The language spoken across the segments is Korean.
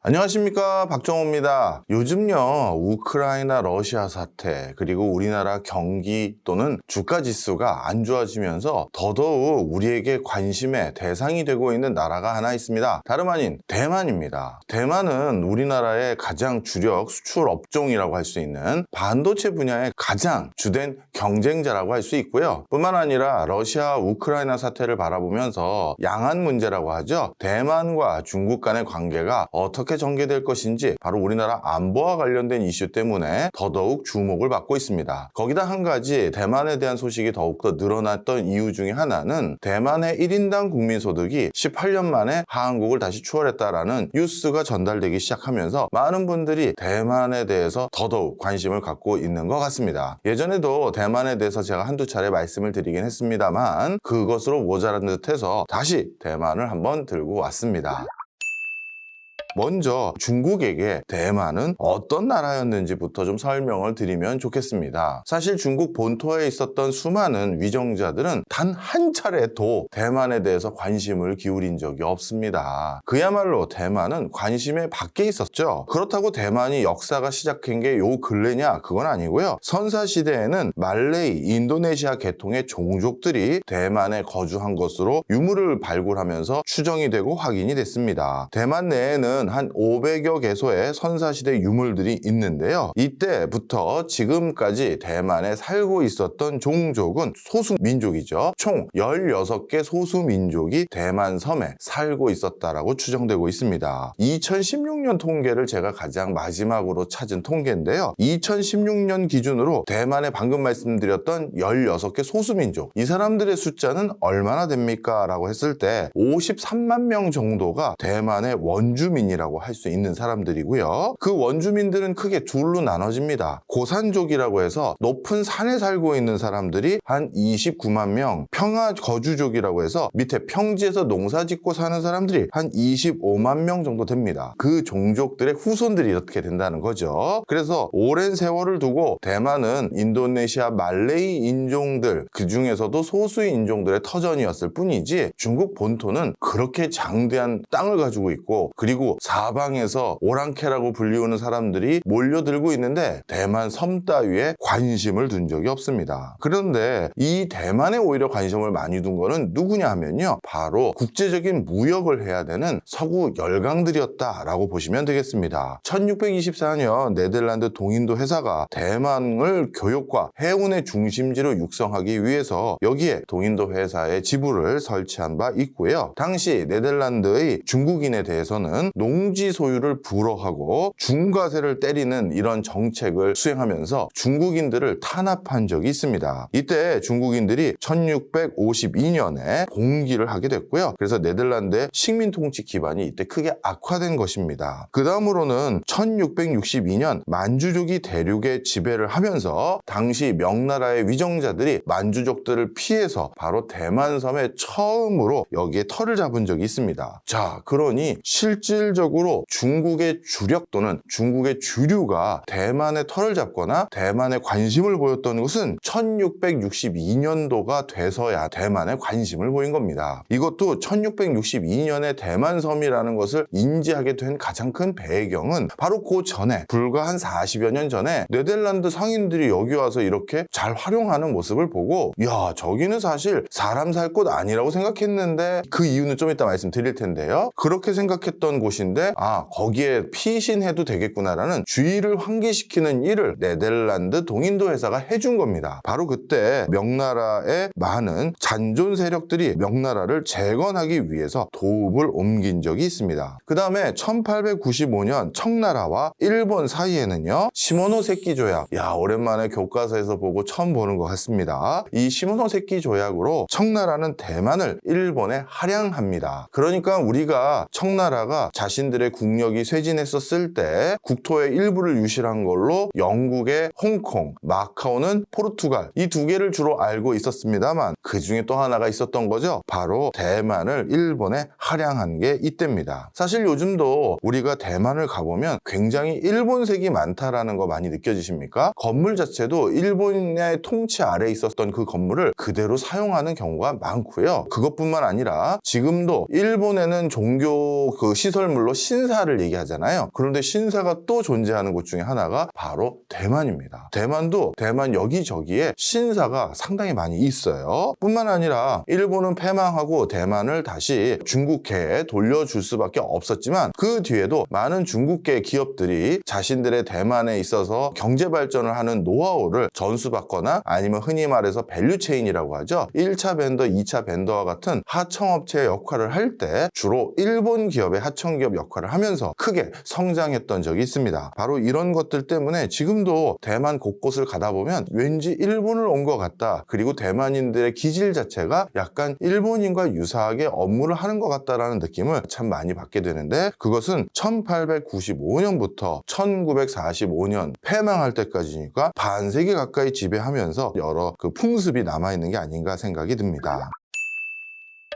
안녕하십니까, 박정호입니다. 요즘요, 우크라이나 러시아 사태, 그리고 우리나라 경기 또는 주가 지수가 안 좋아지면서 더더욱 우리에게 관심의 대상이 되고 있는 나라가 하나 있습니다. 다름 아닌 대만입니다. 대만은 우리나라의 가장 주력 수출 업종이라고 할 수 있는 반도체 분야의 가장 주된 경쟁자라고 할 수 있고요. 뿐만 아니라 러시아 우크라이나 사태를 바라보면서 양안 문제라고 하죠. 대만과 중국 간의 관계가 어떻게 전개될 것인지 바로 우리나라 안보와 관련된 이슈 때문에 더더욱 주목을 받고 있습니다. 거기다 한 가지 대만에 대한 소식이 더욱더 늘어났던 이유 중에 하나는 대만의 1인당 국민소득이 18년 만에 하한국을 다시 추월했다라는 뉴스가 전달되기 시작하면서 많은 분들이 대만에 대해서 더더욱 관심을 갖고 있는 것 같습니다. 예전에도 대만에 대해서 제가 한두 차례 말씀을 드리긴 했습니다만 그것으로 모자란 듯해서 다시 대만을 한번 들고 왔습니다. 먼저 중국에게 대만은 어떤 나라였는지부터 좀 설명을 드리면 좋겠습니다. 사실 중국 본토에 있었던 수많은 위정자들은 단 한 차례도 대만에 대해서 관심을 기울인 적이 없습니다. 그야말로 대만은 관심의 밖에 있었죠. 그렇다고 대만이 역사가 시작한 게 요 근래냐? 그건 아니고요. 선사시대에는 말레이, 인도네시아 계통의 종족들이 대만에 거주한 것으로 유물을 발굴하면서 추정이 되고 확인이 됐습니다. 대만 내에는 한 500여 개소의 선사시대 유물들이 있는데요. 이때부터 지금까지 대만에 살고 있었던 종족은 소수민족이죠. 총 16개 소수민족이 대만 섬에 살고 있었다라고 추정되고 있습니다. 2016년 통계를 제가 가장 마지막으로 찾은 통계인데요. 2016년 기준으로 대만에 방금 말씀드렸던 16개 소수민족, 이 사람들의 숫자는 얼마나 됩니까? 라고 했을 때 53만 명 정도가 대만의 원주민이라고 할 수 있는 사람들이고요. 그 원주민들은 크게 둘로 나눠집니다. 고산족이라고 해서 높은 산에 살고 있는 사람들이 한 29만 명, 평화 거주족이라고 해서 밑에 평지에서 농사 짓고 사는 사람들이 한 25만 명 정도 됩니다. 그 종족들의 후손들이 이렇게 된다는 거죠. 그래서 오랜 세월을 두고 대만은 인도네시아 말레이 인종들, 그 중에서도 소수 인종들의 터전이었을 뿐이지 중국 본토는 그렇게 장대한 땅을 가지고 있고 그리고 사방에서 오랑캐라고 불리우는 사람들이 몰려들고 있는데 대만 섬 따위에 관심을 둔 적이 없습니다. 그런데 이 대만에 오히려 관심을 많이 둔 거는 누구냐 하면요, 바로 국제적인 무역을 해야 되는 서구 열강들이었다라고 보시면 되겠습니다. 1624년 네덜란드 동인도 회사가 대만을 교역과 해운의 중심지로 육성하기 위해서 여기에 동인도 회사의 지부를 설치한 바 있고요. 당시 네덜란드의 중국인에 대해서는 농지 소유를 불허하고 중과세를 때리는 이런 정책을 수행하면서 중국인들을 탄압한 적이 있습니다. 이때 중국인들이 1652년에 봉기를 하게 됐고요. 그래서 네덜란드의 식민 통치 기반이 이때 크게 악화된 것입니다. 그 다음으로는 1662년 만주족이 대륙에 지배를 하면서 당시 명나라의 위정자들이 만주족들을 피해서 바로 대만섬에 처음으로 여기에 터를 잡은 적이 있습니다. 자, 그러니 실질적으로 중국의 주력 또는 중국의 주류가 대만의 털을 잡거나 대만에 관심을 보였던 것은 1662년도가 돼서야 대만에 관심을 보인 겁니다. 이것도 1662년에 대만섬이라는 것을 인지하게 된 가장 큰 배경은 바로 그 전에 불과 한 40여 년 전에 네덜란드 상인들이 여기 와서 이렇게 잘 활용하는 모습을 보고 야, 저기는 사실 사람 살 곳 아니라고 생각했는데 그 이유는 좀 이따 말씀드릴 텐데요. 그렇게 생각했던 곳인데 거기에 피신해도 되겠구나라는 주의를 환기시키는 일을 네덜란드 동인도 회사가 해준 겁니다. 바로 그때 명나라의 많은 잔존 세력들이 명나라를 재건하기 위해서 도읍을 옮긴 적이 있습니다. 그 다음에 1895년 청나라와 일본 사이에는요, 시모노세키 조약, 오랜만에 교과서에서 보고 처음 보는 것 같습니다. 이 시모노세키 조약으로 청나라는 대만을 일본에 할양합니다. 그러니까 우리가 청나라가 자신들의 국력이 쇠진했었을 때 국토의 일부를 유실한 걸로 영국의 홍콩, 마카오는 포르투갈, 이 두 개를 주로 알고 있었습니다만 그 중에 또 하나가 있었던 거죠. 바로 대만을 일본에 활양한 게 이때입니다. 사실 요즘도 우리가 대만을 가보면 굉장히 일본색이 많다라는 거 많이 느껴지십니까? 건물 자체도 일본의 통치 아래에 있었던 그 건물을 그대로 사용하는 경우가 많고요. 그것뿐만 아니라 지금도 일본에는 종교 그 시설물로 신사를 얘기하잖아요. 그런데 신사가 또 존재하는 곳 중에 하나가 바로 대만입니다. 대만도 대만 여기저기에 신사가 상당히 많이 있어요. 뿐만 아니라 일본은 패망하고 대만을 다시 중국계에 돌려줄 수밖에 없었지만 그 뒤에도 많은 중국계 기업들이 자신들의 대만에 있어서 경제 발전을 하는 노하우를 전수받거나 아니면 흔히 말해서 밸류체인이라고 하죠. 1차 벤더, 2차 벤더와 같은 하청업체의 역할을 할 때 주로 일본 기업의 하청기업 역할을 하면서 크게 성장했던 적이 있습니다. 바로 이런 것들 때문에 지금도 대만 곳곳을 가다 보면 왠지 일본을 온 것 같다. 그리고 대만인들의 기질 자체가 약간 일본인과 유사하게 업무를 하는 것 같다라는 느낌을 참 많이 받게 되는데 그것은 1895년부터 1945년 패망할 때까지니까 반세기 가까이 지배하면서 여러 그 풍습이 남아있는 게 아닌가 생각이 듭니다.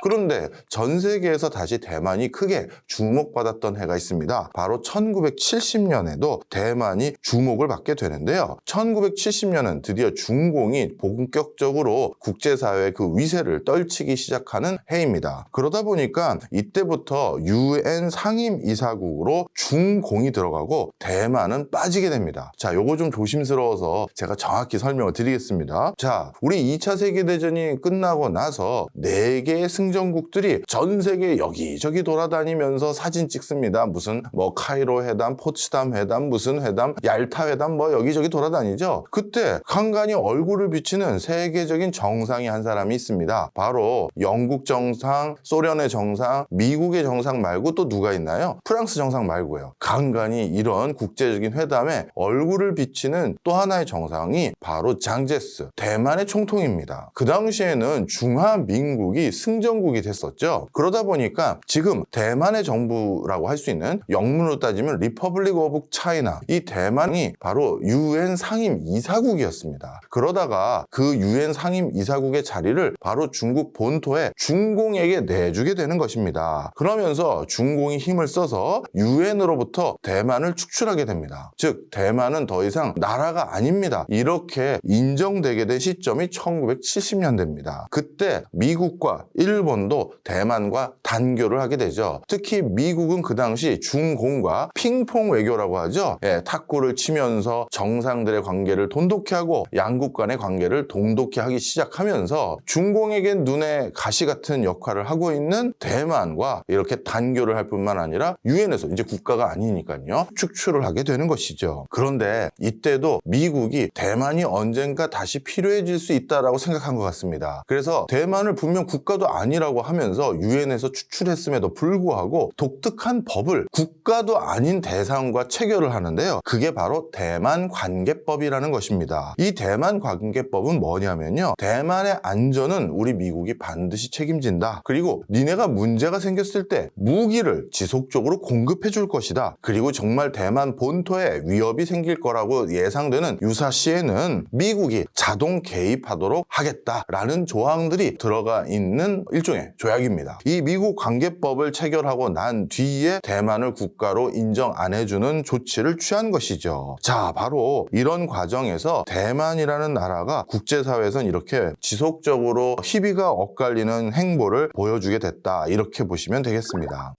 그런데 전 세계에서 다시 대만이 크게 주목받았던 해가 있습니다. 바로 1970년에도 대만이 주목을 받게 되는데요. 1970년은 드디어 중공이 본격적으로 국제사회의 그 위세를 떨치기 시작하는 해입니다. 그러다 보니까 이때부터 UN 상임이사국으로 중공이 들어가고 대만은 빠지게 됩니다. 자, 요거 좀 조심스러워서 제가 정확히 설명을 드리겠습니다. 자, 우리 2차 세계대전이 끝나고 나서 4개의 승전국들이 전 세계 여기저기 돌아다니면서 사진 찍습니다. 무슨 뭐 카이로 회담, 포츠담 회담, 무슨 회담, 얄타 회담 뭐 여기저기 돌아다니죠. 그때 간간히 얼굴을 비치는 세계적인 정상이 한 사람이 있습니다. 바로 영국 정상, 소련의 정상, 미국의 정상 말고 또 누가 있나요? 프랑스 정상 말고요. 간간히 이런 국제적인 회담에 얼굴을 비치는 또 하나의 정상이 바로 장제스, 대만의 총통입니다. 그 당시에는 중화민국이 승전국이 됐었죠. 그러다 보니까 지금 대만의 정부라고 할 수 있는 영문으로 따지면 리퍼블릭 오브 차이나, 이 대만이 바로 UN 상임 이사국이었습니다. 그러다가 그 UN 상임 이사국의 자리를 바로 중국 본토에 중공에게 내주게 되는 것입니다. 그러면서 중공이 힘을 써서 UN으로부터 대만을 축출하게 됩니다. 즉 대만은 더 이상 나라가 아닙니다. 이렇게 인정되게 된 시점이 1970년대입니다. 그때 미국과 일본도 대만과 단교를 하게 되죠. 특히 미국은 그 당시 중공과 핑퐁 외교라고 하죠. 탁구를 치면서 정상들의 관계를 돈독히 하고 양국 간의 관계를 돈독히 하기 시작하면서 중공에겐 눈에 가시 같은 역할을 하고 있는 대만과 이렇게 단교를 할 뿐만 아니라 유엔에서 이제 국가가 아니니까요. 축출을 하게 되는 것이죠. 그런데 이때도 미국이 대만이 언젠가 다시 필요해질 수 있다라고 생각한 것 같습니다. 그래서 대만을 분명 국가도 아니라고 하면서 유엔에서 추출했음에도 불구하고 독특한 법을 국가도 아닌 대상과 체결을 하는데요. 그게 바로 대만관계법이라는 것입니다. 이 대만관계법은 뭐냐면요. 대만의 안전은 우리 미국이 반드시 책임진다. 그리고 니네가 문제가 생겼을 때 무기를 지속적으로 공급해 줄 것이다. 그리고 정말 대만 본토에 위협이 생길 거라고 예상되는 유사시에는 미국이 자동 개입하도록 하겠다라는 조항들이 들어가 있는 일종의 조약입니다. 이 미국 관계법을 체결하고 난 뒤에 대만을 국가로 인정 안 해주는 조치를 취한 것이죠. 자, 바로 이런 과정에서 대만이라는 나라가 국제사회에선 이렇게 지속적으로 희비가 엇갈리는 행보를 보여주게 됐다. 이렇게 보시면 되겠습니다.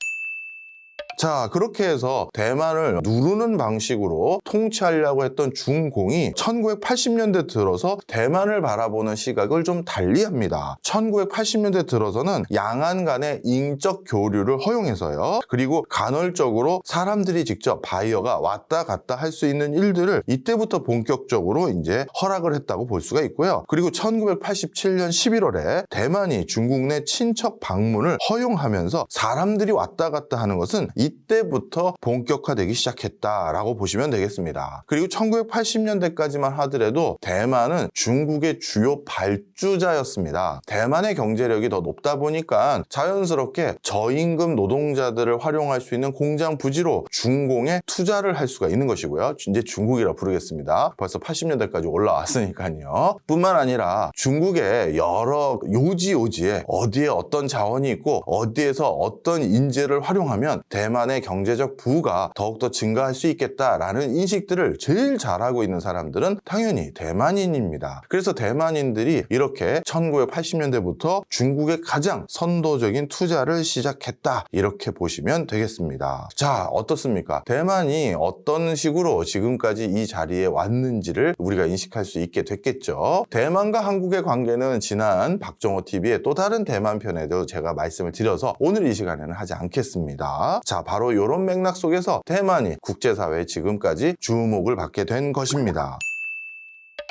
자, 그렇게 해서 대만을 누르는 방식으로 통치하려고 했던 중공이 1980년대 들어서 대만을 바라보는 시각을 좀 달리합니다. 1980년대 들어서는 양안 간의 인적 교류를 허용해서요. 그리고 간헐적으로 사람들이 직접 바이어가 왔다 갔다 할 수 있는 일들을 이때부터 본격적으로 이제 허락을 했다고 볼 수가 있고요. 그리고 1987년 11월에 대만이 중국 내 친척 방문을 허용하면서 사람들이 왔다 갔다 하는 것은 이때부터 본격화되기 시작했다라고 보시면 되겠습니다. 그리고 1980년대까지만 하더라도 대만은 중국의 주요 발주자였습니다. 대만의 경제력이 더 높다 보니까 자연스럽게 저임금 노동자들을 활용할 수 있는 공장 부지로 중공에 투자를 할 수가 있는 것이고요. 이제 중국이라 부르겠습니다. 벌써 80년대까지 올라왔으니까요. 뿐만 아니라 중국의 여러 요지에 어디에 어떤 자원이 있고 어디에서 어떤 인재를 활용하면 대만의 경제적 부가 더욱더 증가할 수 있겠다라는 인식들을 제일 잘하고 있는 사람들은 당연히 대만인입니다. 그래서 대만인들이 이렇게 1980년대부터 중국의 가장 선도적인 투자를 시작했다, 이렇게 보시면 되겠습니다. 자, 어떻습니까? 대만이 어떤 식으로 지금까지 이 자리에 왔는지를 우리가 인식할 수 있게 됐겠죠. 대만과 한국의 관계는 지난 박정호 TV의 또 다른 대만 편에도 제가 말씀을 드려서 오늘 이 시간에는 하지 않겠습니다. 자, 바로 이런 맥락 속에서 대만이 국제사회에 지금까지 주목을 받게 된 것입니다.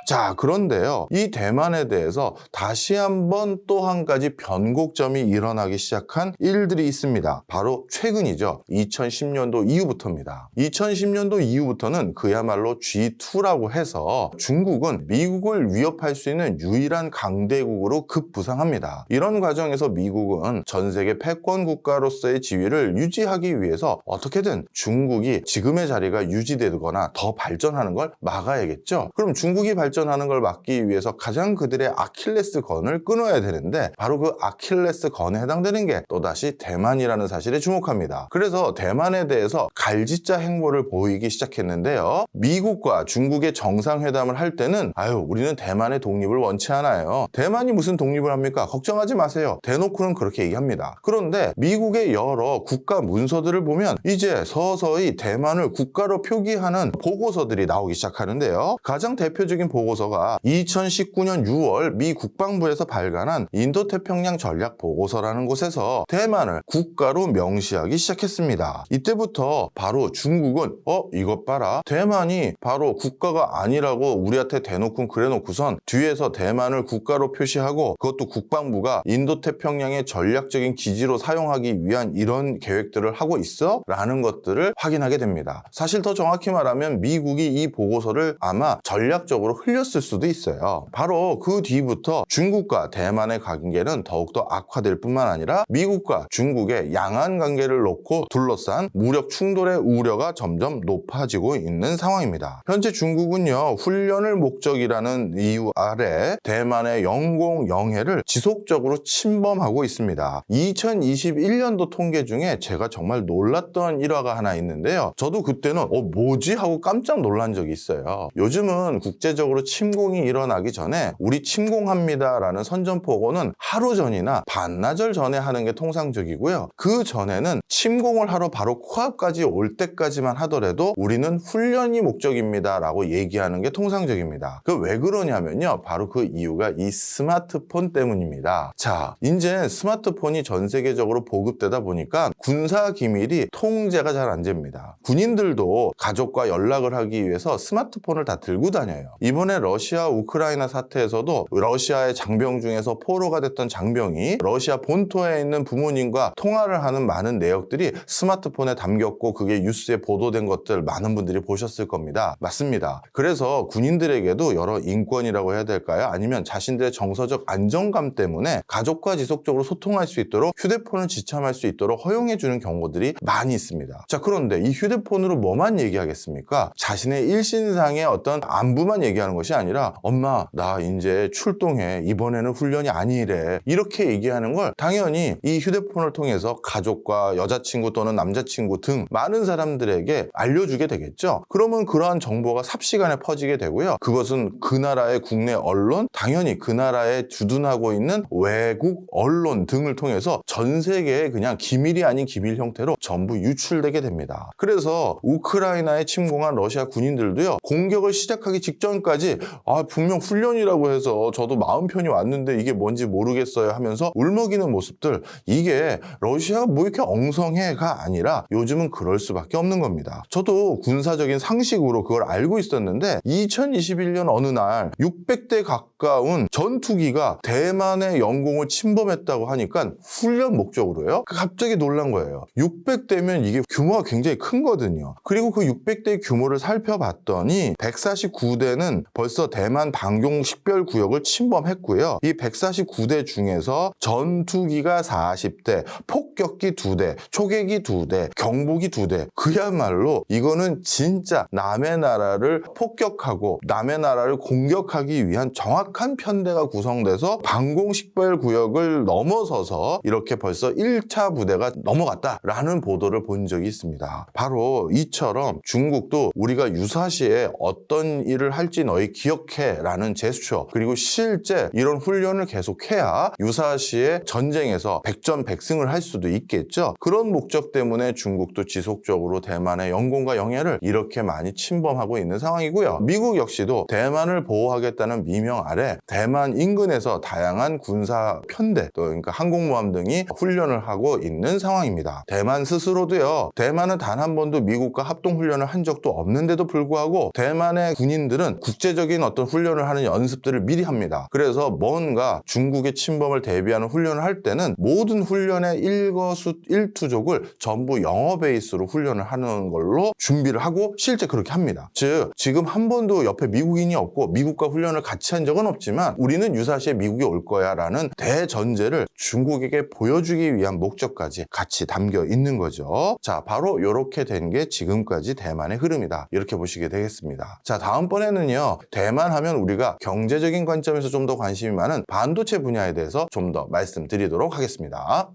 자, 그런데요, 이 대만에 대해서 다시 한번 또 한 가지 변곡점이 일어나기 시작한 일들이 있습니다. 바로 최근이죠. 2010년도 이후부터입니다. 2010년도 이후부터는 그야말로 G2라고 해서 중국은 미국을 위협할 수 있는 유일한 강대국으로 급부상합니다. 이런 과정에서 미국은 전 세계 패권 국가로서의 지위를 유지하기 위해서 어떻게든 중국이 지금의 자리가 유지되거나 더 발전하는 걸 막아야겠죠. 그럼 중국이 발전하는 걸 막기 위해서 가장 그들의 아킬레스건을 끊어야 되는데, 바로 그 아킬레스건에 해당되는 게 또다시 대만이라는 사실에 주목합니다. 그래서 대만에 대해서 갈짓자 행보를 보이기 시작했는데요. 미국과 중국의 정상회담을 할 때는 우리는 대만의 독립을 원치 않아요. 대만이 무슨 독립을 합니까? 걱정하지 마세요. 대놓고는 그렇게 얘기합니다. 그런데 미국의 여러 국가 문서들을 보면 이제 서서히 대만을 국가로 표기하는 보고서들이 나오기 시작하는데요. 가장 대표적인 보고서가 2019년 6월 미 국방부에서 발간한 인도태평양 전략 보고서라는 곳에서 대만을 국가로 명시하기 시작했습니다. 이때부터 바로 중국은 이것 봐라, 대만이 바로 국가가 아니라고 우리한테 대놓고 그래놓고선 뒤에서 대만을 국가로 표시하고 그것도 국방부가 인도태평양의 전략적인 기지로 사용하기 위한 이런 계획들을 하고 있어? 라는 것들을 확인하게 됩니다. 사실 더 정확히 말하면 미국이 이 보고서를 아마 전략적으로 흘렸을 수도 있어요. 바로 그 뒤부터 중국과 대만의 관계는 더욱더 악화될 뿐만 아니라 미국과 중국의 양안 관계를 놓고 둘러싼 무력 충돌의 우려가 점점 높아지고 있는 상황입니다. 현재 중국은요, 훈련을 목적이라는 이유 아래 대만의 영공 영해를 지속적으로 침범하고 있습니다. 2021년도 통계 중에 제가 정말 놀랐던 일화가 하나 있는데요. 저도 그때는 뭐지? 하고 깜짝 놀란 적이 있어요. 요즘은 국제적으로 침공이 일어나기 전에 우리 침공합니다라는 선전포고는 하루 전이나 반나절 전에 하는 게 통상적이고요. 그 전에는 침공을 하러 바로 코앞까지 올 때까지만 하더라도 우리는 훈련이 목적입니다라고 얘기하는 게 통상적입니다. 그 왜 그러냐면요, 바로 그 이유가 이 스마트폰 때문입니다. 자, 이제 스마트폰이 전 세계적으로 보급되다 보니까 군사 기밀이 통제가 잘 안 됩니다. 군인들도 가족과 연락을 하기 위해서 스마트폰을 다 들고 다녀요. 이번에 러시아 우크라이나 사태에서도 러시아의 장병 중에서 포로가 됐던 장병이 러시아 본토에 있는 부모님과 통화를 하는 많은 내역들이 스마트폰에 담겼고 그게 뉴스에 보도된 것들 많은 분들이 보셨을 겁니다. 맞습니다. 그래서 군인들에게도 여러 인권이라고 해야 될까요? 아니면 자신들의 정서적 안정감 때문에 가족과 지속적으로 소통할 수 있도록 휴대폰을 지참할 수 있도록 허용해주는 경우들이 많이 있습니다. 자, 그런데 이 휴대폰으로 뭐만 얘기하겠습니까? 자신의 일신상의 어떤 안부만 얘기하는 것이 아니라 엄마, 나 이제 출동해. 이번에는 훈련이 아니래. 이렇게 얘기하는 걸 당연히 이 휴대폰을 통해서 가족과 여자친구 또는 남자친구 등 많은 사람들에게 알려주게 되겠죠. 그러면 그러한 정보가 삽시간에 퍼지게 되고요. 그것은 그 나라의 국내 언론, 당연히 그 나라에 주둔하고 있는 외국 언론 등을 통해서 전 세계에 그냥 기밀이 아닌 기밀 형태로 전부 유출되게 됩니다. 그래서 우크라이나에 침공한 러시아 군인들도요, 공격을 시작하기 직전까지 분명 훈련이라고 해서 저도 마음 편히 왔는데 이게 뭔지 모르겠어요 하면서 울먹이는 모습들, 이게 러시아가 뭐 이렇게 엉성해가 아니라 요즘은 그럴 수밖에 없는 겁니다. 저도 군사적인 상식으로 그걸 알고 있었는데 2021년 어느 날 600대 가까운 전투기가 대만의 영공을 침범했다고 하니까 훈련 목적으로요? 갑자기 놀란 있었던 거예요. 600대면 이게 규모가 굉장히 큰 거거든요. 그리고 그 600대 규모를 살펴봤더니 149대는 벌써 대만 방공 식별구역을 침범했고요. 이 149대 중에서 전투기가 40대, 폭격기 2대, 초계기 2대, 경보기 2대. 그야말로 이거는 진짜 남의 나라를 폭격하고 남의 나라를 공격하기 위한 정확한 편대가 구성돼서 방공 식별구역을 넘어서서 이렇게 벌써 1차 부대가 넘어갔다라는 보도를 본 적이 있습니다. 바로 이처럼 중국도 우리가 유사시에 어떤 일을 할지 너희 기억해 라는 제스처, 그리고 실제 이런 훈련을 계속해야 유사시에 전쟁에서 백전백승을 할 수도 있겠죠. 그런 목적 때문에 중국도 지속적으로 대만의 영공과 영해를 이렇게 많이 침범하고 있는 상황이고요. 미국 역시도 대만을 보호하겠다는 미명 아래 대만 인근에서 다양한 군사 편대, 또 그러니까 항공모함 등이 훈련을 하고 있는 상황입니다. 대만 스스로도요, 대만은 단 한 번도 미국과 합동훈련을 한 적도 없는데도 불구하고 대만의 군인들은 국제적인 어떤 훈련을 하는 연습들을 미리 합니다. 그래서 뭔가 중국의 침범을 대비하는 훈련을 할 때는 모든 훈련의 일거수일투족을 전부 영어 베이스로 훈련을 하는 걸로 준비를 하고 실제 그렇게 합니다. 즉 지금 한 번도 옆에 미국인이 없고 미국과 훈련을 같이 한 적은 없지만 우리는 유사시에 미국이 올 거야 라는 대전제를 중국에게 보여주기 위한 목적까지 같이 담겨 있는 거죠. 자, 바로 이렇게 된 게 지금까지 대만의 흐름이다, 이렇게 보시게 되겠습니다. 자, 다음번에는요, 대만 하면 우리가 경제적인 관점에서 좀 더 관심이 많은 반도체 분야에 대해서 좀 더 말씀드리도록 하겠습니다.